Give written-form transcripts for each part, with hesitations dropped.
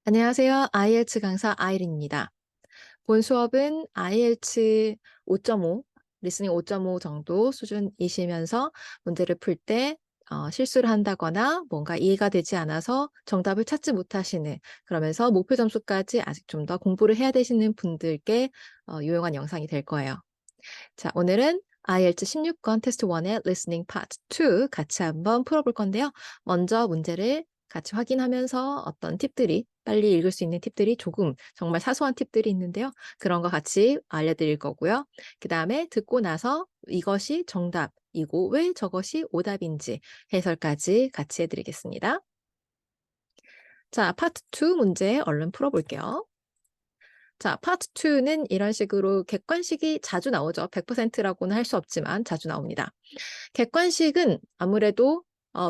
안녕하세요. IELTS 강사 아이린입니다. 본 수업은 IELTS 5.5, 리스닝 5.5 정도 수준이시면서 문제를 풀 때 실수를 한다거나 뭔가 이해가 되지 않아서 정답을 찾지 못하시는, 그러면서 목표 점수까지 아직 좀 더 공부를 해야 되시는 분들께 유용한 영상이 될 거예요. 자, 오늘은 IELTS 16권 테스트 1의 리스닝 파트 2 같이 한번 풀어볼 건데요. 먼저 문제를 같이 확인하면서 어떤 팁들이, 빨리 읽을 수 있는 팁들이 조금 정말 사소한 팁들이 있는데요. 그런 거 같이 알려드릴 거고요. 그 다음에 듣고 나서 이것이 정답이고 왜 저것이 오답인지 해설까지 같이 해드리겠습니다. 자, 파트 2 문제 얼른 풀어볼게요. 자, 파트 2는 이런 식으로 객관식이 자주 나오죠. 100%라고는 할 수 없지만 자주 나옵니다. 객관식은 아무래도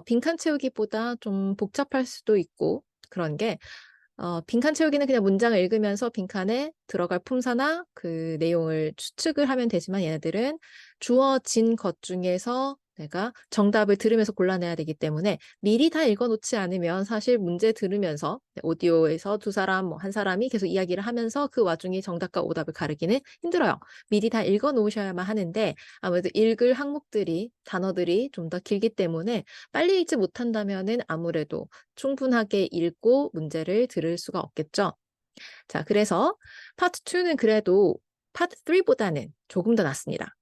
빈칸 채우기보다 좀 복잡할 수도 있고, 그런 게 빈칸 채우기는 그냥 문장을 읽으면서 빈칸에 들어갈 품사나 그 내용을 추측을 하면 되지만, 얘네들은 주어진 것 중에서 내가 정답을 들으면서 골라내야 되기 때문에 미리 다 읽어놓지 않으면 사실 문제 들으면서 오디오에서 두 사람, 뭐 한 사람이 계속 이야기를 하면서 그 와중에 정답과 오답을 가르기는 힘들어요. 미리 다 읽어놓으셔야만 하는데, 아무래도 읽을 항목들이, 단어들이 좀 더 길기 때문에 빨리 읽지 못한다면은 아무래도 충분하게 읽고 문제를 들을 수가 없겠죠. 자, 그래서 파트 2는 그래도 파트 3보다는 조금 더 낫습니다.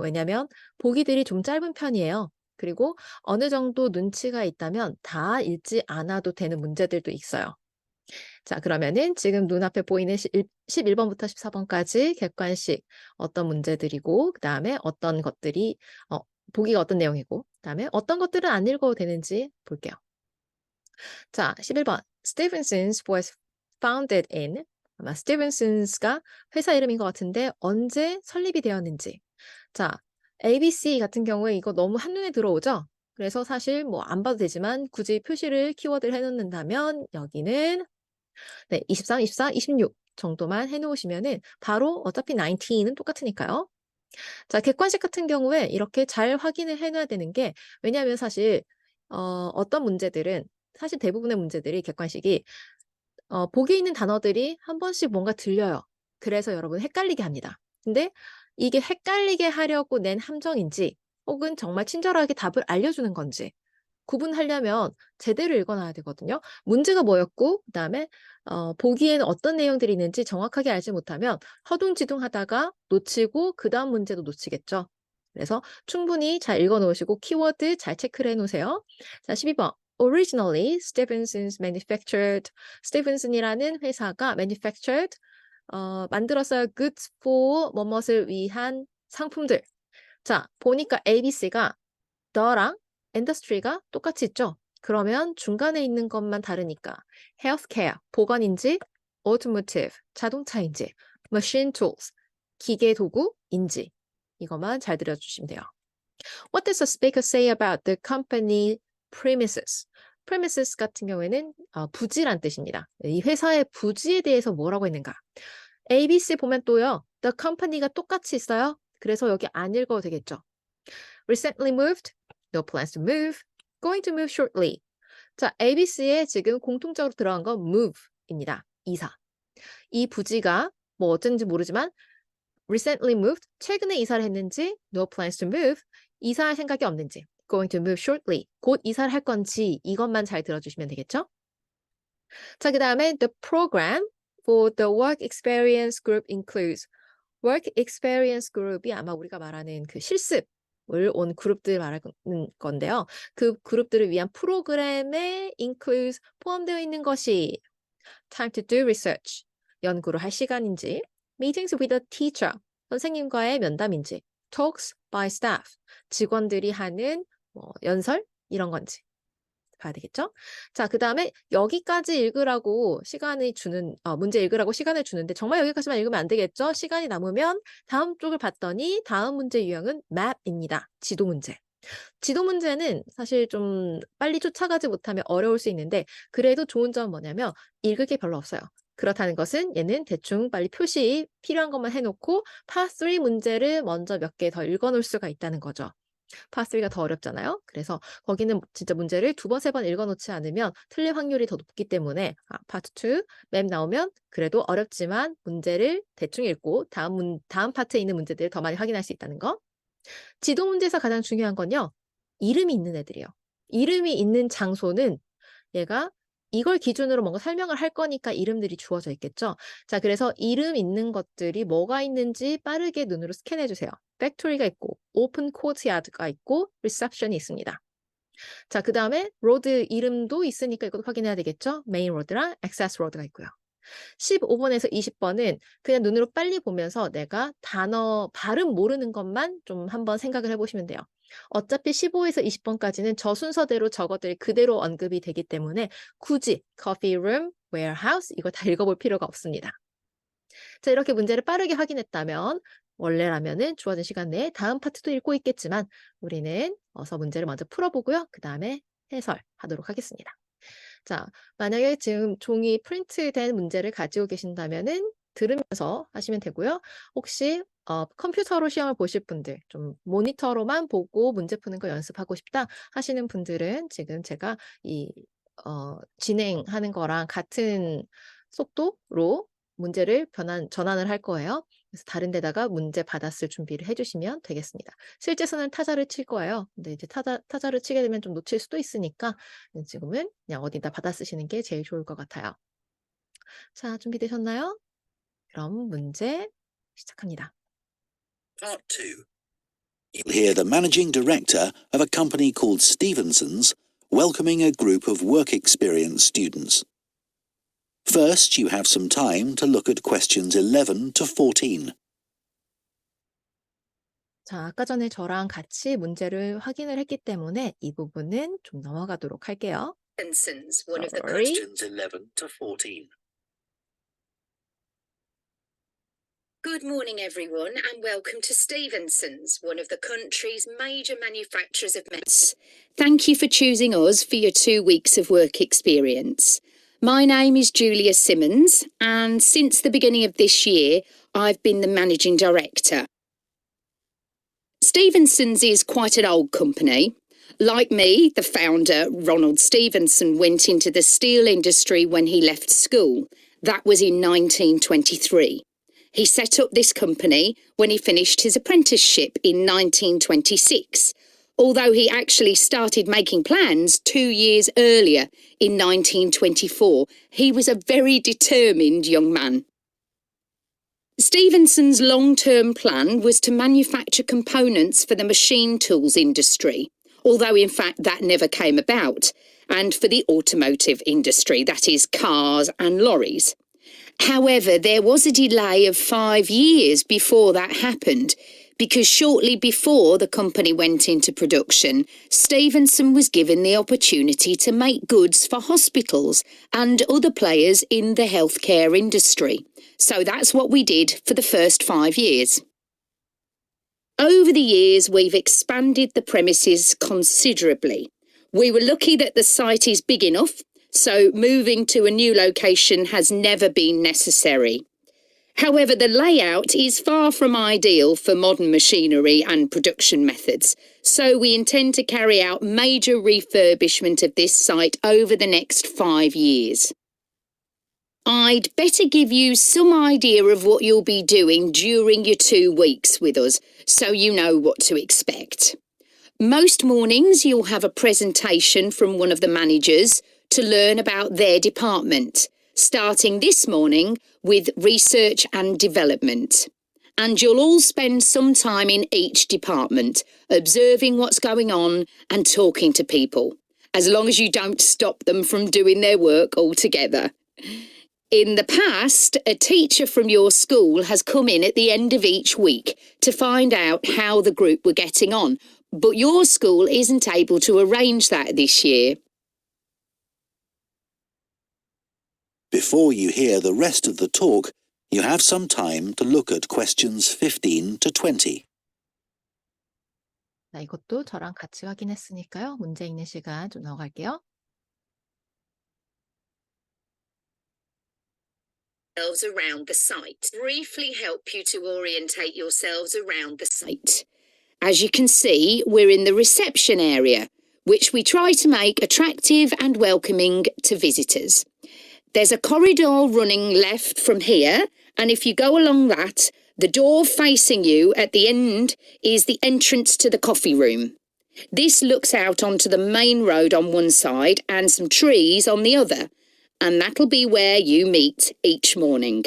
왜냐면 보기들이 좀 짧은 편이에요. 그리고 어느 정도 눈치가 있다면 다 읽지 않아도 되는 문제들도 있어요. 자, 그러면은 지금 눈앞에 보이는 11번부터 14번까지 객관식 어떤 문제들이고, 그 다음에 어떤 것들이, 보기가 어떤 내용이고, 그 다음에 어떤 것들은 안 읽어도 되는지 볼게요. 자, 11번. Stevenson's was founded in, 아마 스티븐슨스가 회사 이름인 것 같은데 언제 설립이 되었는지. 자, ABC 같은 경우에 이거 너무 한눈에 들어오죠? 그래서 사실 뭐 안 봐도 되지만 굳이 표시를 키워드를 해놓는다면 여기는 23, 24, 26 정도만 해놓으시면은 바로 어차피 19은 똑같으니까요. 자, 객관식 같은 경우에 이렇게 잘 확인을 해놔야 되는 게, 왜냐하면 사실 어떤 문제들은, 사실 대부분의 문제들이 객관식이 보기에 있는 단어들이 한 번씩 뭔가 들려요. 그래서 여러분 헷갈리게 합니다. 근데 이게 헷갈리게 하려고 낸 함정인지 혹은 정말 친절하게 답을 알려주는 건지 구분하려면 제대로 읽어놔야 되거든요. 문제가 뭐였고 그다음에 보기에는 어떤 내용들이 있는지 정확하게 알지 못하면 허둥지둥하다가 놓치고 그다음 문제도 놓치겠죠. 그래서 충분히 잘 읽어 놓으시고 키워드 잘 체크를 해 놓으세요. 자, 12번. Originally, Stephenson's manufactured, 스티븐슨이라는 회사가 manufactured, 만들었어요. goods for 뭐뭇을 위한 상품들. 자, 보니까 ABC가 the랑 industry가 똑같이 있죠. 그러면 중간에 있는 것만 다르니까 healthcare, 보건인지, automotive, 자동차인지, machine tools, 기계 도구인지 이것만 잘 들여주시면 돼요. What does the speaker say about the company premises? premises 같은 경우에는 부지란 뜻입니다. 이 회사의 부지에 대해서 뭐라고 했는가? ABC 보면 또요. The company가 똑같이 있어요. 그래서 여기 안 읽어도 되겠죠. Recently moved, no plans to move, going to move shortly. 자, ABC에 지금 공통적으로 들어간 건 move입니다. 이사. 이 부지가 뭐 어쩐지 모르지만 recently moved, 최근에 이사를 했는지, no plans to move, 이사할 생각이 없는지, going to move shortly, 곧 이사를 할 건지 이것만 잘 들어주시면 되겠죠? 자, 그 다음에 the program for the work experience group includes, work experience group이 아마 우리가 말하는 그 실습을 온 그룹들 말하는 건데요. 그 그룹들을 위한 프로그램에 includes 포함되어 있는 것이 time to do research, 연구를 할 시간인지, meetings with a teacher, 선생님과의 면담인지, talks by staff, 직원들이 하는 뭐 연설 이런 건지 봐야 되겠죠? 자, 그 다음에 여기까지 읽으라고 시간을 주는, 문제 읽으라고 시간을 주는데 정말 여기까지만 읽으면 안 되겠죠? 시간이 남으면 다음 쪽을 봤더니 다음 문제 유형은 map입니다. 지도 문제. 지도 문제는 사실 좀 빨리 쫓아가지 못하면 어려울 수 있는데, 그래도 좋은 점은 뭐냐면 읽을 게 별로 없어요. 그렇다는 것은 얘는 대충 빨리 표시 필요한 것만 해놓고 파3 문제를 먼저 몇 개 더 읽어놓을 수가 있다는 거죠. 파3가 더 어렵잖아요. 그래서 거기는 진짜 문제를 2번, 3번 읽어놓지 않으면 틀릴 확률이 더 높기 때문에 파트 2 맵 나오면 그래도 어렵지만 문제를 대충 읽고 다음 파트에 있는 문제들을 더 많이 확인할 수 있다는 거. 지도 문제에서 가장 중요한 건요. 이름이 있는 애들이에요. 이름이 있는 장소는 얘가 이걸 기준으로 뭔가 설명을 할 거니까 이름들이 주어져 있겠죠. 자, 그래서 이름 있는 것들이 뭐가 있는지 빠르게 눈으로 스캔해 주세요. 팩토리가 있고 오픈 코트야드가 있고 리셉션이 있습니다. 자, 그 다음에 로드 이름도 있으니까 이것도 확인해야 되겠죠. 메인 로드랑 액세스 로드가 있고요. 15번에서 20번은 그냥 눈으로 빨리 보면서 내가 단어 발음 모르는 것만 좀 한번 생각을 해보시면 돼요. 어차피 15에서 20번까지는 저 순서대로 저것들이 그대로 언급이 되기 때문에 굳이 coffee room, warehouse 이거 다 읽어볼 필요가 없습니다. 자, 이렇게 문제를 빠르게 확인했다면 원래라면은 주어진 시간 내에 다음 파트도 읽고 있겠지만 우리는 어서 문제를 먼저 풀어보고요. 그 다음에 해설하도록 하겠습니다. 자, 만약에 지금 종이 프린트된 문제를 가지고 계신다면은 들으면서 하시면 되고요. 혹시 컴퓨터로 시험을 보실 분들, 좀 모니터로만 보고 문제 푸는 거 연습하고 싶다 하시는 분들은 지금 제가 진행하는 거랑 같은 속도로 문제를 전환을 할 거예요. 그래서 다른 데다가 문제 받았을 준비를 해주시면 되겠습니다. 실제서는 타자를 칠 거예요. 근데 이제 타자를 치게 되면 좀 놓칠 수도 있으니까 지금은 그냥 어디다 받아 쓰시는 게 제일 좋을 것 같아요. 자, 준비되셨나요? 그럼 문제 시작합니다. Part 2. You'll hear the managing director of a company called Stevenson's welcoming a group of work experience students. First, you have some time to look at questions 11 to 14. 자, 아까 전에 저랑 같이 문제를 확인을 했기 때문에 이 부분은 좀 넘어가도록 할게요. Stevenson's, one of the Sorry. questions 11 to 14. Good morning, everyone, and welcome to Stevenson's, one of the country's major manufacturers of medicine. Thank you for choosing us for your 2 weeks of work experience. My name is Julia Simmons, and since the beginning of this year, I've been the managing director. Stevenson's is quite an old company. Like me, the founder, Ronald Stevenson, went into the steel industry when he left school. That was in 1923. He set up this company when he finished his apprenticeship in 1926, although he actually started making plans 2 years earlier in 1924. He was a very determined young man. Stevenson's long-term plan was to manufacture components for the machine tools industry, although in fact that never came about, and for the automotive industry, that is cars and lorries. However, there was a delay of 5 years before that happened, because shortly before the company went into production, Stevenson was given the opportunity to make goods for hospitals and other players in the healthcare industry. So that's what we did for the first 5 years. Over the years, we've expanded the premises considerably. We were lucky that the site is big enough, so moving to a new location has never been necessary. However, the layout is far from ideal for modern machinery and production methods, so we intend to carry out major refurbishment of this site over the next 5 years. I'd better give you some idea of what you'll be doing during your 2 weeks with us, so you know what to expect. Most mornings you'll have a presentation from one of the managers to learn about their department, starting this morning with research and development. And you'll all spend some time in each department, observing what's going on and talking to people, as long as you don't stop them from doing their work altogether. In the past, a teacher from your school has come in at the end of each week to find out how the group were getting on, but your school isn't able to arrange that this year. Before you hear the rest of the talk, you have some time to look at questions 15 to 20. 자, 이것도 저랑 같이 확인했으니까요. 문제 읽는 시간 좀 넘어갈게요. Around the site. Briefly help you to orientate yourselves around the site. As you can see, we're in the reception area, which we try to make attractive and welcoming to visitors. There's a corridor running left from here, and if you go along that, the door facing you at the end is the entrance to the coffee room. This looks out onto the main road on one side and some trees on the other, and that'll be where you meet each morning.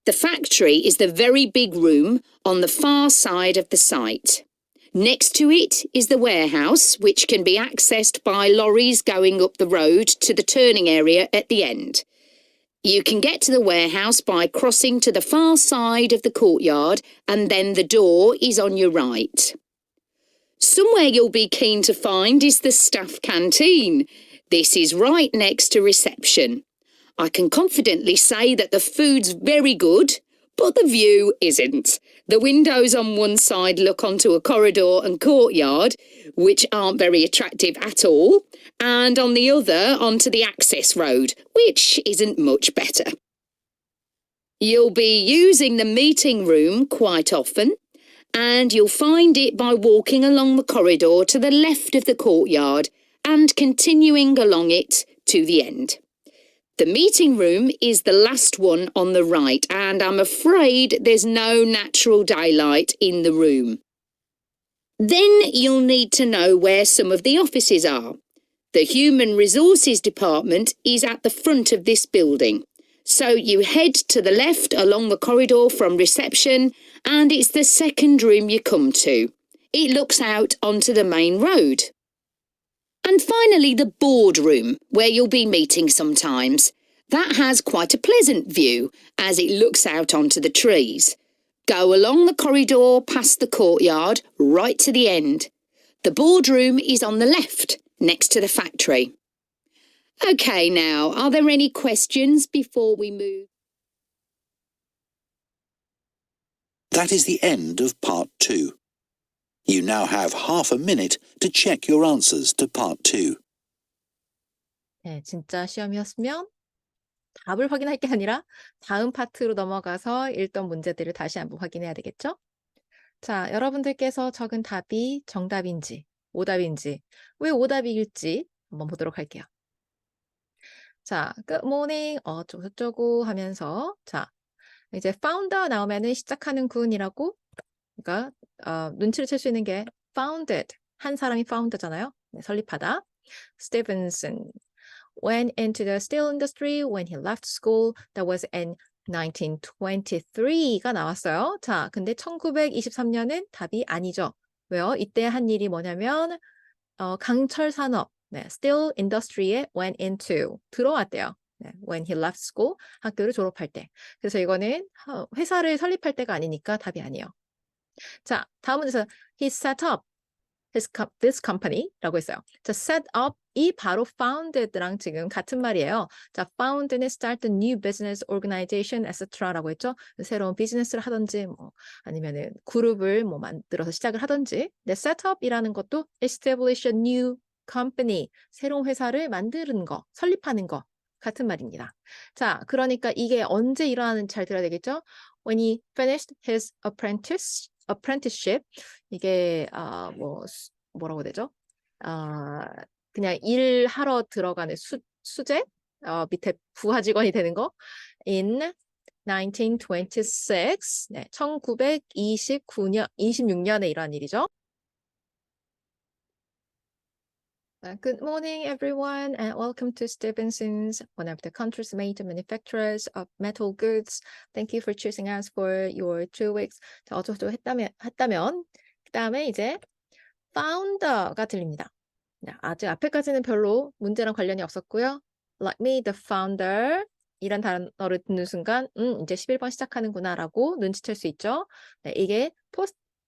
The factory is the very big room on the far side of the site. Next to it is the warehouse, which can be accessed by lorries going up the road to the turning area at the end. You can get to the warehouse by crossing to the far side of the courtyard, and then the door is on your right. Somewhere you'll be keen to find is the staff canteen. This is right next to reception. I can confidently say that the food's very good, but the view isn't. The windows on one side look onto a corridor and courtyard, which aren't very attractive at all, and on the other onto the access road, which isn't much better. You'll be using the meeting room quite often, and you'll find it by walking along the corridor to the left of the courtyard and continuing along it to the end. The meeting room is the last one on the right, and I'm afraid there's no natural daylight in the room. Then you'll need to know where some of the offices are. The Human Resources Department is at the front of this building. So you head to the left along the corridor from reception, and it's the second room you come to. It looks out onto the main road. And finally, the boardroom, where you'll be meeting sometimes. That has quite a pleasant view, as it looks out onto the trees. Go along the corridor past the courtyard, right to the end. The boardroom is on the left, next to the factory. OK, now, are there any questions before we move? That is the end of part 2. You now have half a minute to check your answers to part 2. 네, 진짜 시험이었으면 답을 확인할 게 아니라 다음 파트로 넘어가서 읽던 문제들을 다시 한번 확인해야 되겠죠? 자, 여러분들께서 적은 답이 정답인지, 오답인지, 왜 오답일지 한번 보도록 할게요. 자, good morning, 어쩌고저쩌고 하면서, 자, 이제 founder 나오면은 시작하는 군이라고, 그러니까, 눈치를 챌 수 있는 게 founded, 한 사람이 founder잖아요. 네, 설립하다. Stevenson went into the steel industry when he left school. That was in 1923가 나왔어요. 자, 근데 1923년은 답이 아니죠. 왜요? 이때 한 일이 뭐냐면, 강철 산업, 네, steel industry에 went into, 들어왔대요. 네, when he left school, 학교를 졸업할 때. 그래서 이거는 회사를 설립할 때가 아니니까 답이 아니에요. 자, 다음 문제에서 he set up this company라고 했어요. 자, set up이 바로 founded랑 지금 같은 말이에요. 자, found는 start a new business organization, etc.라고 했죠. 새로운 비즈니스를 하든지, 뭐 아니면은 그룹을 뭐 만들어서 시작을 하든지. 네, set up이라는 것도 establish a new company, 새로운 회사를 만드는 거, 설립하는 거 같은 말입니다. 자, 그러니까 이게 언제 일어나는지 잘 들어야 되겠죠? When he finished his apprenticeship, 이게 뭐라고 해야 되죠? 그냥 일하러 들어가는 수재, 밑에 부하 직원이 되는 거. In 1926, 네, 1926년에 일어난 일이죠. Good morning, everyone, and welcome to Stevenson's, one of the country's major manufacturers of metal goods. Thank you for choosing us for your 2 weeks. 자, 어쩌고 했다면, 그 다음에 이제 founder가 들립니다. 아직 앞에까지는 별로 문제랑 관련이 없었고요. Like me, the founder, 이란 단어를 듣는 순간, 이제 11번 시작하는구나라고 눈치챌 수 있죠. 네, 이게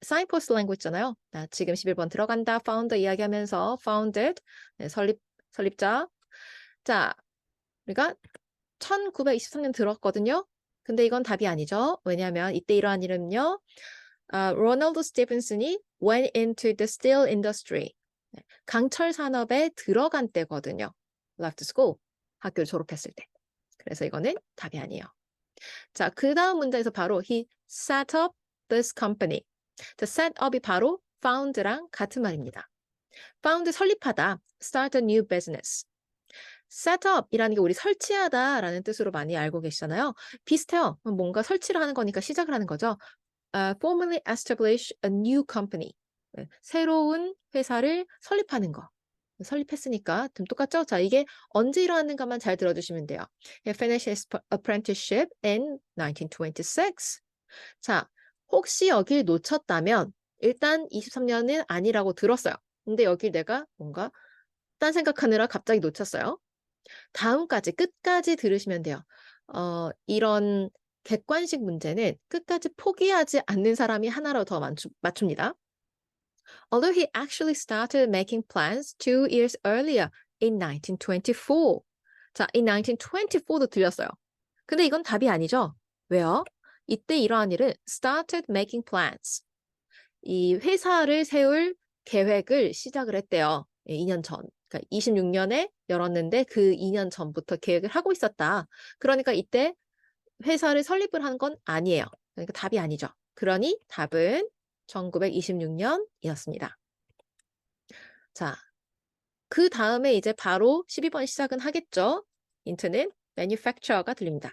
signpost language잖아요. 지금 11번 들어간다. founder 이야기하면서 founded, 네, 설립자. 자, 우리가 1923년 들었거든요. 근데 이건 답이 아니죠. 왜냐하면 이때 이러한 일은요. 로널드 스티븐슨이 went into the steel industry. 네, 강철 산업에 들어간 때거든요. left school, 학교를 졸업했을 때. 그래서 이거는 답이 아니에요. 자, 그 다음 문제에서 바로 he set up this company. 자, set up이 바로 found랑 같은 말입니다. found 설립하다, start a new business. set up이라는 게 우리 설치하다라는 뜻으로 많이 알고 계시잖아요. 비슷해요. 뭔가 설치를 하는 거니까 시작을 하는 거죠. formally establish a new company. 네, 새로운 회사를 설립하는 거. 설립했으니까 좀 똑같죠? 자, 이게 언제 일어났는가만 잘 들어주시면 돼요. Finish his apprenticeship in 1926. 자, 혹시 여길 놓쳤다면 일단 23년은 아니라고 들었어요. 근데 여길 내가 뭔가 딴 생각하느라 갑자기 놓쳤어요. 다음까지 끝까지 들으시면 돼요. 이런 객관식 문제는 끝까지 포기하지 않는 사람이 하나로 더 맞춥니다. Although he actually started making plans 2 years earlier in 1924. 자, in 1924도 들렸어요. 근데 이건 답이 아니죠. 왜요? 이때 이러한 일은 started making plans. 이 회사를 세울 계획을 시작을 했대요. 2년 전. 그러니까 26년에 열었는데 그 2년 전부터 계획을 하고 있었다. 그러니까 이때 회사를 설립을 한 건 아니에요. 그러니까 답이 아니죠. 그러니 답은 1926년이었습니다. 자, 그 다음에 이제 바로 12번 시작은 하겠죠. 힌트는 manufacturer가 들립니다.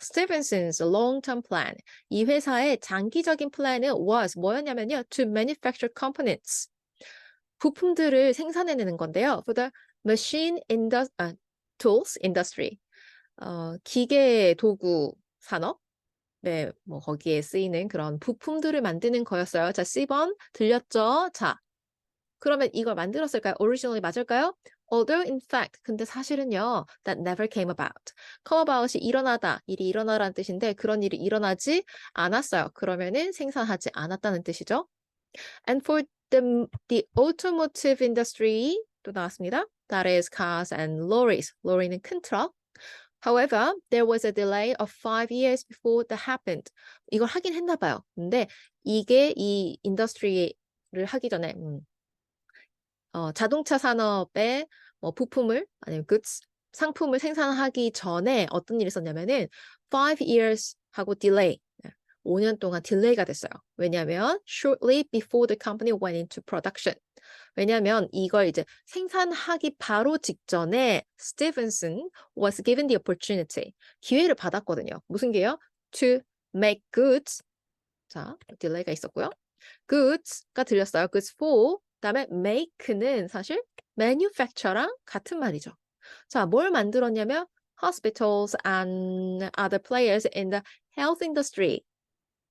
Stephenson's long-term plan. 이 회사의 장기적인 플랜은 was 뭐였냐면요. To manufacture components. 부품들을 생산해내는 건데요. For the tools industry. 기계 도구 산업. 네, 뭐 거기에 쓰이는 그런 부품들을 만드는 거였어요. 자, C번 들렸죠? 자, 그러면 이걸 만들었을까요? Originally 맞을까요? Although in fact, 근데 사실은요, that never came about. come about이 일어나다, 일이 일어나라는 뜻인데 그런 일이 일어나지 않았어요. 그러면은 생산하지 않았다는 뜻이죠. And for the automotive industry 또 나왔습니다. That is cars and lorries. lorry는 큰 트럭. However, there was a delay of 5 years before that happened. 이걸 하긴 했나 봐요. 근데 이게 이 인더스트리를 하기 전에 자동차 산업의 뭐 부품을 아니면 goods, 상품을 생산하기 전에 어떤 일이 있었냐면은 5 years 하고 delay. 5년 동안 딜레이가 됐어요. 왜냐하면 shortly before the company went into production. 왜냐하면 이걸 이제 생산하기 바로 직전에 Stevenson was given the opportunity. 기회를 받았거든요. 무슨 기회요? To make goods. 자, 딜레이가 있었고요. goods가 들렸어요. goods for. 그다음에 make는 사실 manufacture랑 같은 말이죠. 자, 뭘 만들었냐면 hospitals and other players in the health industry.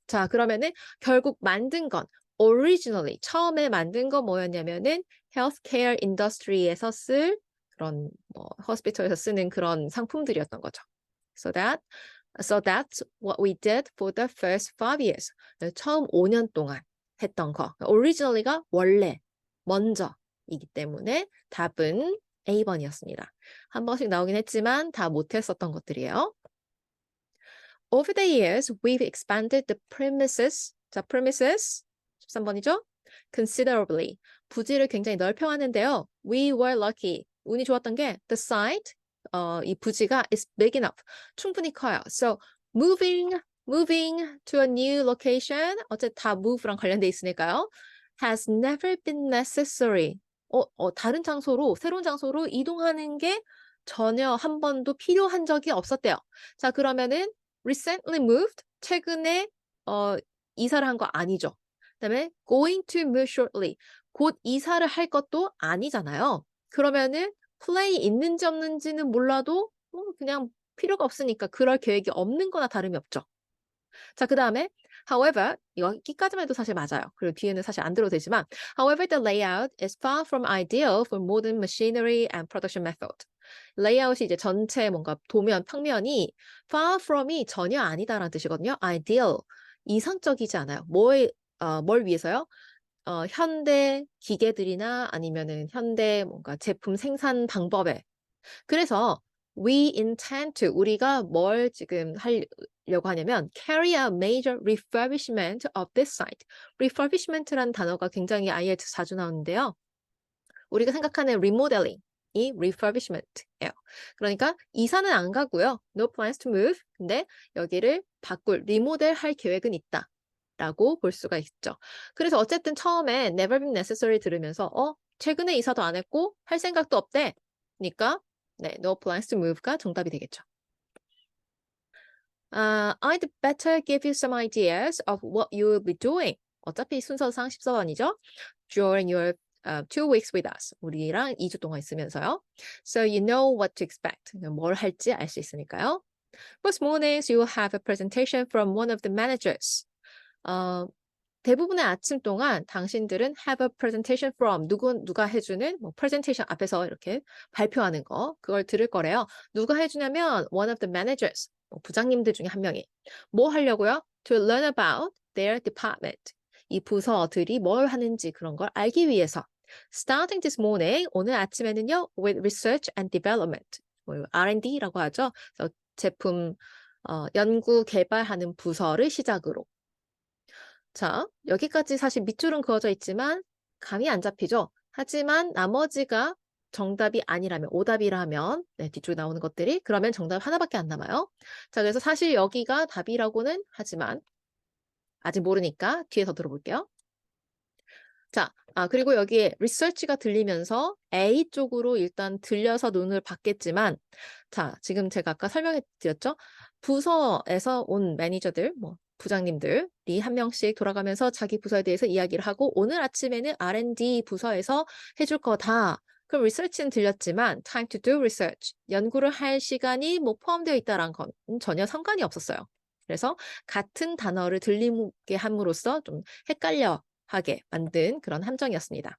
자, 그러면은 결국 만든 건 originally 처음에 만든 건 뭐였냐면은 healthcare industry에서 쓸 그런 뭐 hospital에서 쓰는 그런 상품들이었던 거죠. So that's what we did for the first 5 years. 처음 5년 동안 했던 거. originally가 원래, 먼저이기 때문에 답은 A번이었습니다. 한 번씩 나오긴 했지만 다 못했었던 것들이에요. Over the years, we've expanded the premises. 자, premises 13번이죠? Considerably. 부지를 굉장히 넓혀왔는데요. We were lucky. 운이 좋았던 게 the site, 이 부지가 is big enough. 충분히 커요. So moving to a new location. 어쨌든 다 move랑 관련돼 있으니까요. Has never been necessary. 다른 장소로, 새로운 장소로 이동하는 게 전혀 한 번도 필요한 적이 없었대요. 자, 그러면은 recently moved, 최근에 이사를 한 거 아니죠. 그다음에 going to move shortly, 곧 이사를 할 것도 아니잖아요. 그러면은 play 있는지 없는지는 몰라도 그냥 필요가 없으니까 그럴 계획이 없는 거나 다름이 없죠. 자, 그다음에 however, 이거 여기까지만 해도 사실 맞아요. 그리고 뒤에는 사실 안 들어도 되지만 however, the layout is far from ideal for modern machinery and production method. 레이아웃이 이제 전체 뭔가 도면, 평면이 far from이 전혀 아니다라는 뜻이거든요. ideal, 이상적이지 않아요. 뭘 위해서요? 현대 기계들이나 아니면은 현대 뭔가 제품 생산 방법에. 그래서 we intend to, 우리가 뭘 지금 하려고 하냐면 carry out major refurbishment of this site. refurbishment라는 단어가 굉장히 IELTS 자주 나오는데요. 우리가 생각하는 remodeling 이 refurbishment예요. 그러니까 이사는 안 가고요. No plans to move. 근데 여기를 리모델 할 계획은 있다. 라고 볼 수가 있죠. 그래서 어쨌든 처음에 never been necessary 들으면서 최근에 이사도 안 했고 할 생각도 없대. 니까 네, no plans to move가 정답이 되겠죠. I'd better give you some ideas of what you will be doing. 어차피 순서상 14번이죠. During your 2 weeks with us. 우리랑 2주 동안 있으면서요. So you know what to expect. 뭘 할지 알 수 있으니까요. Most mornings you will have a presentation from one of the managers. 대부분의 아침 동안 당신들은 have a presentation from 누가 해주는 presentation 앞에서 이렇게 발표하는 거 그걸 들을 거래요. 누가 해주냐면 one of the managers 부장님들 중에 한 명이 뭐 하려고요? To learn about their department. 이 부서들이 뭘 하는지 그런 걸 알기 위해서. Starting this morning 오늘 아침에는요 with research and development R&D라고 하죠. 그래서 제품 연구 개발하는 부서를 시작으로. 자, 여기까지 사실 밑줄은 그어져 있지만 감이 안 잡히죠. 하지만 나머지가 정답이 아니라면 오답이라면 네, 뒤쪽에 나오는 것들이 그러면 정답 하나밖에 안 남아요. 자, 그래서 사실 여기가 답이라고는 하지만 아직 모르니까 뒤에서 들어볼게요. 자, 그리고 여기에 research가 들리면서 A 쪽으로 일단 들려서 눈을 받겠지만 자, 지금 제가 아까 설명해 드렸죠. 부서에서 온 매니저들, 부장님들이 한 명씩 돌아가면서 자기 부서에 대해서 이야기를 하고 오늘 아침에는 R&D 부서에서 해줄 거다. 그럼 research는 들렸지만 time to do research, 연구를 할 시간이 포함되어 있다는 건 전혀 상관이 없었어요. 그래서 같은 단어를 들리게 함으로써 좀 헷갈려 하게 만든 그런 함정이었습니다.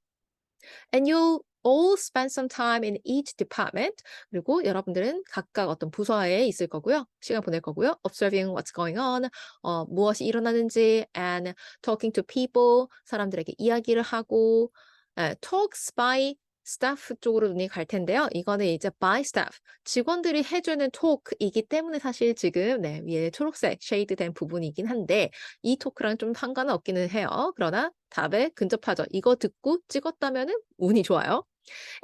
And you all spend some time in each department. 그리고 여러분들은 각각 어떤 부서에 있을 거고요. 시간 보낼 거고요. Observing what's going on. 무엇이 일어나는지 and talking to people. 사람들에게 이야기를 하고 talks by staff 쪽으로 눈이 갈 텐데요. 이거는 이제 by staff. 직원들이 해주는 톡이기 때문에 사실 지금 위에 초록색 쉐이드된 부분이긴 한데 이 토크랑 좀 상관은 없기는 해요. 그러나 답에 근접하죠. 이거 듣고 찍었다면은 운이 좋아요.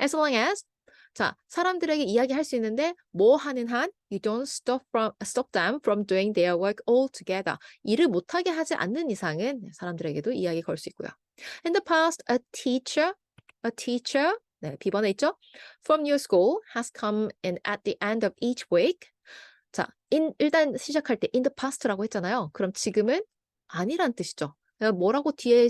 As long as 자, 사람들에게 이야기할 수 있는데 뭐 하는 한 you don't stop them from doing their work altogether. 일을 못하게 하지 않는 이상은 사람들에게도 이야기 걸 수 있고요. In the past, a teacher 네, B번에 있죠? From your school has come in at the end of each week. 자, 일단 시작할 때 in the past라고 했잖아요. 그럼 지금은 아니란 뜻이죠. 뭐라고 뒤에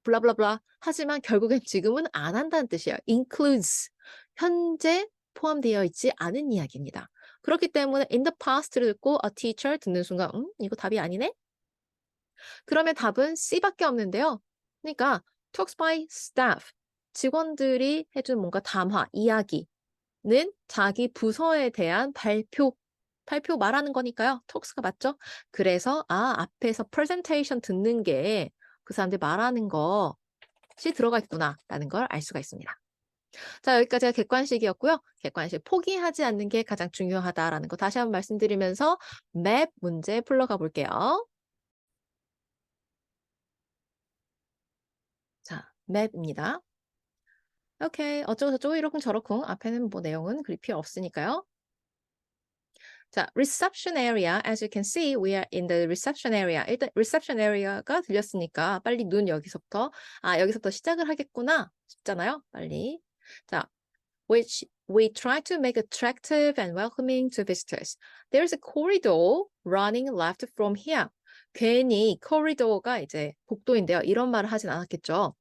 블라블라블라 하지만 결국엔 지금은 안 한다는 뜻이에요. includes 현재 포함되어 있지 않은 이야기입니다. 그렇기 때문에 in the past를 듣고 a teacher 듣는 순간 이거 답이 아니네? 그러면 답은 C밖에 없는데요. 그러니까 talks by staff 직원들이 해준 뭔가 담화, 이야기는 자기 부서에 대한 발표 말하는 거니까요. talks가 맞죠? 그래서 앞에서 presentation 듣는 게 그 사람들 말하는 것이 들어가 있구나라는 걸 알 수가 있습니다. 자, 여기까지가 객관식이었고요. 객관식 포기하지 않는 게 가장 중요하다라는 거 다시 한번 말씀드리면서 맵 문제 풀러가 볼게요. 자, 맵입니다. 오케이, 어쩌고저쩌고 이러쿵저러쿵 앞에는 내용은 그리 필요 없으니까요. 자, reception area. As you can see, we are in the reception area. 일단 reception area가 들렸으니까 빨리 눈 여기서부터 여기서부터 시작을 하겠구나 싶잖아요. 빨리. 자, which we try to make attractive and welcoming to visitors. There is a corridor running left from here. 괜히 corridor가 이제 복도인데요. 이런 말을 하진 않았겠죠.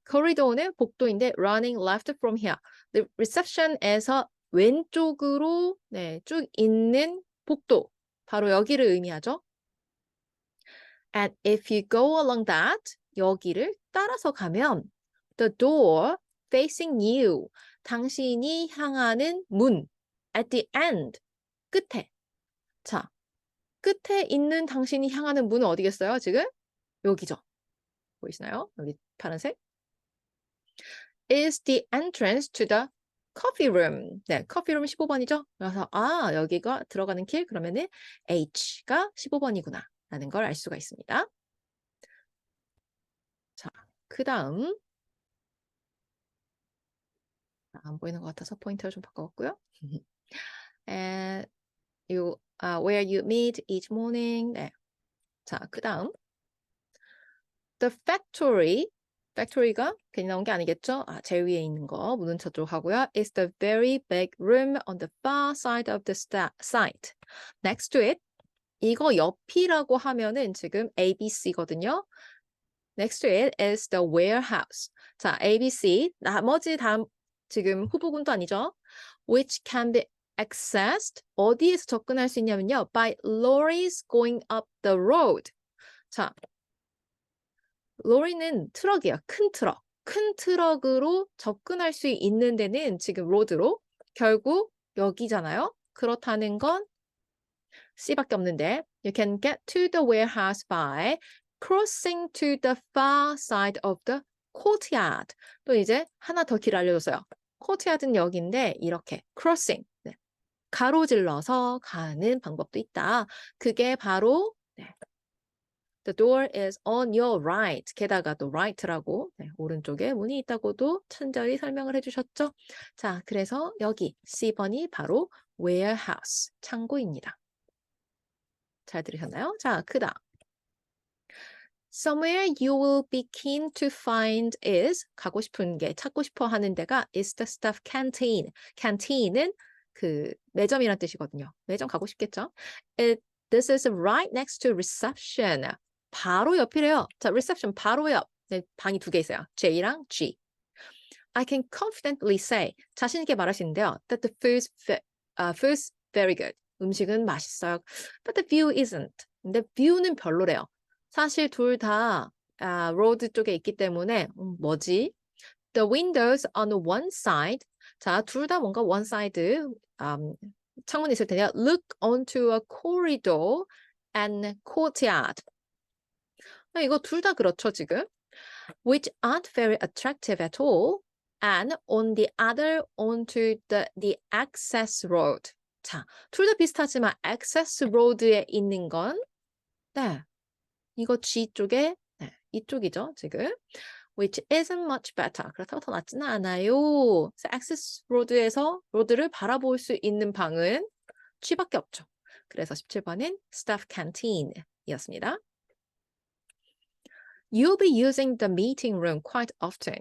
corridor는 복도인데 running left from here. The reception에서 왼쪽으로 쭉 있는 복도. 바로 여기를 의미하죠. And if you go along that, 여기를 따라서 가면 the door facing you, 당신이 향하는 문 at the end, 끝에. 자, 끝에 있는 당신이 향하는 문은 어디겠어요, 지금? 여기죠. 보이시나요? 여기 파란색. is the entrance to the coffee room. 네, coffee room 15번이죠. 그래서 여기가 들어가는 길 그러면은 H가 15번이구나 라는 걸 알 수가 있습니다. 자, 그다음 안 보이는 것 같아서 포인트를 좀 바꿔봤고요. And where you meet each morning. 네. 자, 그다음 The factory가 괜히 나온 게 아니겠죠? 아, 제일 위에 있는 거 묻은 척 하고요. It's the very big room on the far side of the site. Next to it. 이거 옆이라고 하면은 지금 ABC거든요. Next to it is the warehouse. 자, ABC. 나머지 다음 지금 후보군도 아니죠? Which can be accessed. 어디에서 접근할 수 있냐면요. By lorries going up the road. 자, 로리는 트럭이에요. 큰 트럭. 큰 트럭으로 접근할 수 있는 데는 지금 로드로 결국 여기잖아요. 그렇다는 건 C밖에 없는데 You can get to the warehouse by crossing to the far side of the courtyard. 또 이제 하나 더 길 알려줬어요. courtyard는 여기인데 이렇게 crossing. 네. 가로질러서 가는 방법도 있다. 그게 바로 The door is on your right. 게다가 또 right라고 오른쪽에 문이 있다고도 친절히 설명을 해주셨죠. 자, 그래서 여기 C번이 바로 warehouse, 창고입니다. 잘 들으셨나요? 자, 그다음. Somewhere you will be keen to find is 가고 싶은 게 찾고 싶어 하는 데가 is the staff canteen. Canteen은 그 매점이란 뜻이거든요. 매점 가고 싶겠죠? This is right next to reception. 바로 옆이래요. 자, reception 바로 옆. 네, 방이 두 개 있어요. J랑 G. I can confidently say, 자신 있게 말할 수 있는데요. That the food's very good. 음식은 맛있어요. But the view isn't. 근데 view는 별로래요. 사실 둘 다 road 쪽에 있기 때문에 뭐지? The windows on one side. 자, 둘 다 뭔가 one side 창문이 있을 텐데요. Look onto a corridor and courtyard. 이거 둘 다 그렇죠, 지금. Which aren't very attractive at all. And on the other onto the access road. 자, 둘 다 비슷하지만 access road에 있는 건 네, 이거 G 쪽에 네, 이쪽이죠, 지금. Which isn't much better. 그렇다고 더 낫지는 않아요. access road에서 로드를 바라볼 수 있는 방은 G밖에 없죠. 그래서 17번은 staff canteen이었습니다. You'll be using the meeting room quite often.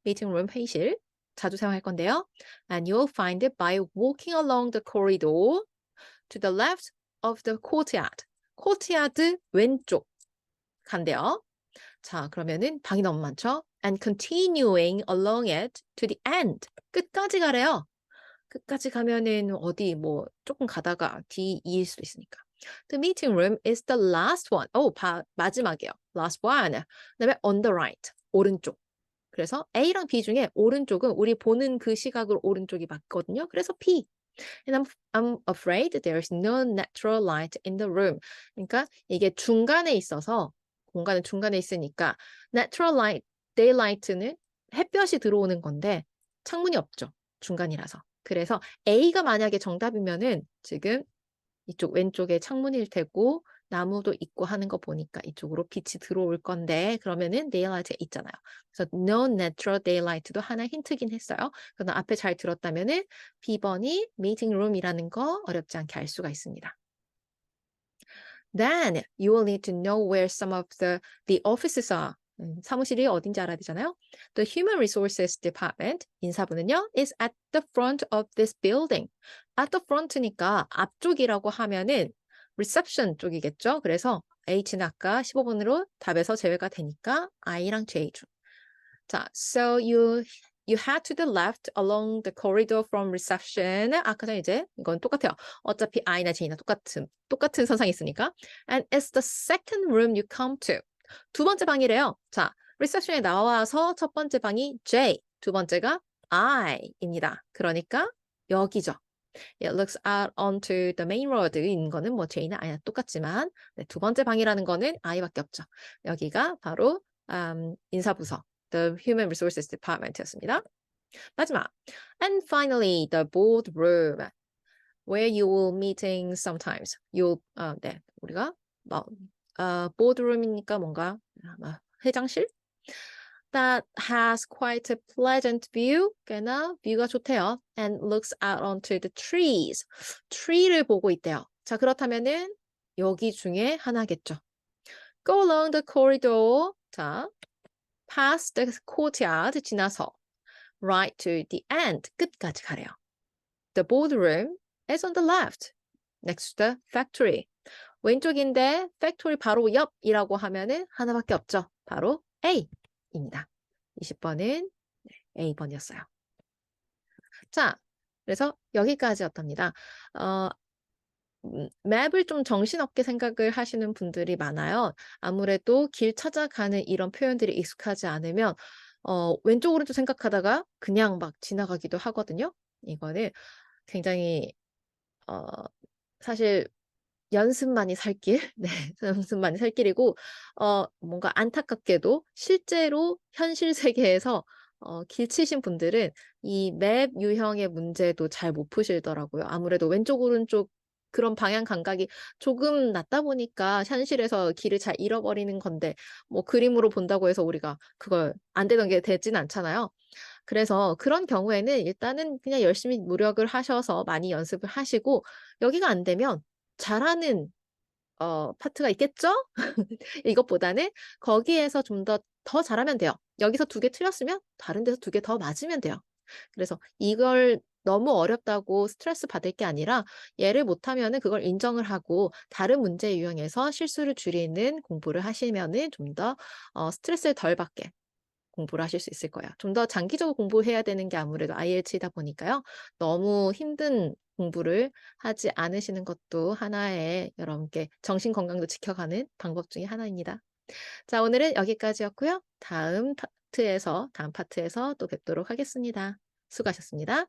meeting room 회의실 자주 사용할 건데요. And you'll find it by walking along the corridor to the left of the courtyard. courtyard 왼쪽 간대요. 자, 그러면은 방이 너무 많죠? And continuing along it to the end. 끝까지 가래요. 끝까지 가면은 어디 뭐 조금 가다가 D2일 수도 있으니까. The meeting room is the last one. 마지막이에요. Last one. 그다음에 on the right. 오른쪽. 그래서 A랑 B 중에 오른쪽은 우리 보는 그 시각으로 오른쪽이 맞거든요. 그래서 P. And I'm afraid there's no natural light in the room. 그러니까 이게 중간에 있어서 공간은 중간에 있으니까 natural light, daylight는 햇볕이 들어오는 건데 창문이 없죠. 중간이라서. 그래서 A가 만약에 정답이면은 지금 이쪽 왼쪽에 창문일 테고 나무도 있고 하는 거 보니까 이쪽으로 빛이 들어올 건데 그러면은 daylight 있잖아요. 그래서 no natural daylight도 하나 힌트긴 했어요. 그러나 앞에 잘 들었다면은 B번이 meeting room이라는 거 어렵지 않게 알 수가 있습니다. Then you will need to know where some of the offices are. 사무실이 어딘지 알아야 되잖아요. The Human Resources Department, 인사부는요, is at the front of this building. At the front니까 앞쪽이라고 하면은 reception 쪽이겠죠. 그래서 H는 아까 15번으로 답에서 제외가 되니까 I랑 J 중. 자, so you head to the left along the corridor from reception. 아까 전에 이제 이건 똑같아요. 어차피 I나 J나 똑같은 선상이 있으니까. And it's the second room you come to. 두 번째 방이래요. 자, reception에 나와서 첫 번째 방이 J, 두 번째가 I입니다. 그러니까 여기죠. It looks out onto the main road인 거는 뭐 J나 I나 똑같지만 네, 두 번째 방이라는 거는 I밖에 없죠. 여기가 바로 인사부서, the Human Resources Department였습니다. 마지막, and finally the boardroom, where you will meeting sometimes. 네, 우리가 boardroom이니까 뭔가 회장실? That has quite a pleasant view. 꽤나 뷰가 좋대요. And looks out onto the trees. tree를 보고 있대요. 자, 그렇다면은 여기 중에 하나겠죠. Go along the corridor 자, past the courtyard 지나서 right to the end 끝까지 가래요. The boardroom is on the left, next to the factory. 왼쪽인데 factory 바로 옆이라고 하면은 하나밖에 없죠. 바로 A입니다. 20번은 A번이었어요. 자, 그래서 여기까지였답니다. 맵을 좀 정신없게 생각을 하시는 분들이 많아요. 아무래도 길 찾아가는 이런 표현들이 익숙하지 않으면 왼쪽 오른쪽 생각하다가 그냥 막 지나가기도 하거든요. 이거는 굉장히 어 사실 연습만이 살 길, 네, 연습만이 살 길이고 뭔가 안타깝게도 실제로 현실 세계에서 길 치신 분들은 이 맵 유형의 문제도 잘 못 푸시더라고요. 아무래도 왼쪽 오른쪽 그런 방향 감각이 조금 낮다 보니까 현실에서 길을 잘 잃어버리는 건데 뭐 그림으로 본다고 해서 우리가 그걸 안 되던 게 되진 않잖아요. 그래서 그런 경우에는 일단은 그냥 열심히 노력을 하셔서 많이 연습을 하시고 여기가 안 되면 잘하는 파트가 있겠죠? 이것보다는 거기에서 좀 더 잘하면 돼요. 여기서 2개 틀렸으면 다른 데서 2개 더 맞으면 돼요. 그래서 이걸 너무 어렵다고 스트레스 받을 게 아니라 얘를 못하면은 그걸 인정을 하고 다른 문제 유형에서 실수를 줄이는 공부를 하시면은 좀 더 스트레스를 덜 받게 공부를 하실 수 있을 거예요. 좀 더 장기적으로 공부해야 되는 게 아무래도 IELTS이다 보니까요. 너무 힘든 공부를 하지 않으시는 것도 하나의 여러분께 정신 건강도 지켜가는 방법 중에 하나입니다. 자, 오늘은 여기까지였고요. 다음 파트에서 또 뵙도록 하겠습니다. 수고하셨습니다.